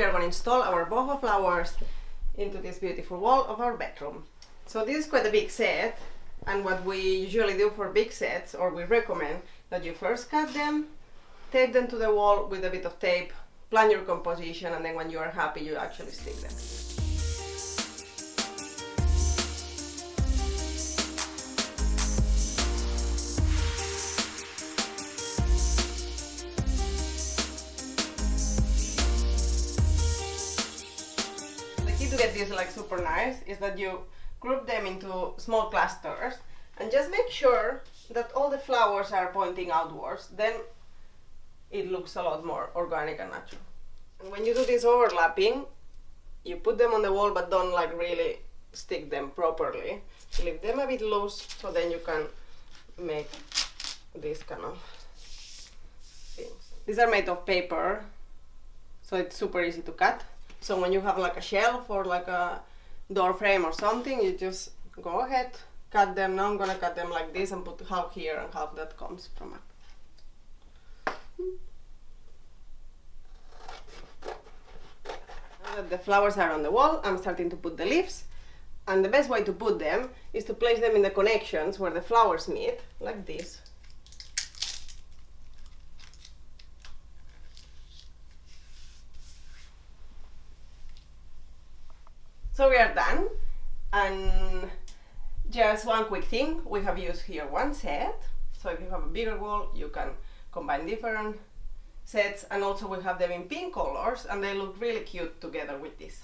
We are going to install our boho flowers into this beautiful wall of our bedroom. So this is quite a big set, and what we usually do for big sets, or we recommend, that you first cut them, tape them to the wall with a bit of tape, plan your composition, and then when you are happy you actually stick them. To get this like super nice is that you group them into small clusters and just make sure that all the flowers are pointing outwards. Then it looks a lot more organic and natural. And when you do this overlapping, you put them on the wall but don't like really stick them properly. You leave them a bit loose so then you can make this kind of things. These are made of paper, so it's super easy to cut. So when you have like a shelf or like a door frame or something, you just go ahead, cut them. Now I'm gonna cut them like this and put half here and half that comes from it. Now that the flowers are on the wall, I'm starting to put the leaves. And the best way to put them is to place them in the connections where the flowers meet, like this. So we are done, and just one quick thing, we have used here one set, so if you have a bigger wall you can combine different sets, and also we have them in pink colors and they look really cute together with this.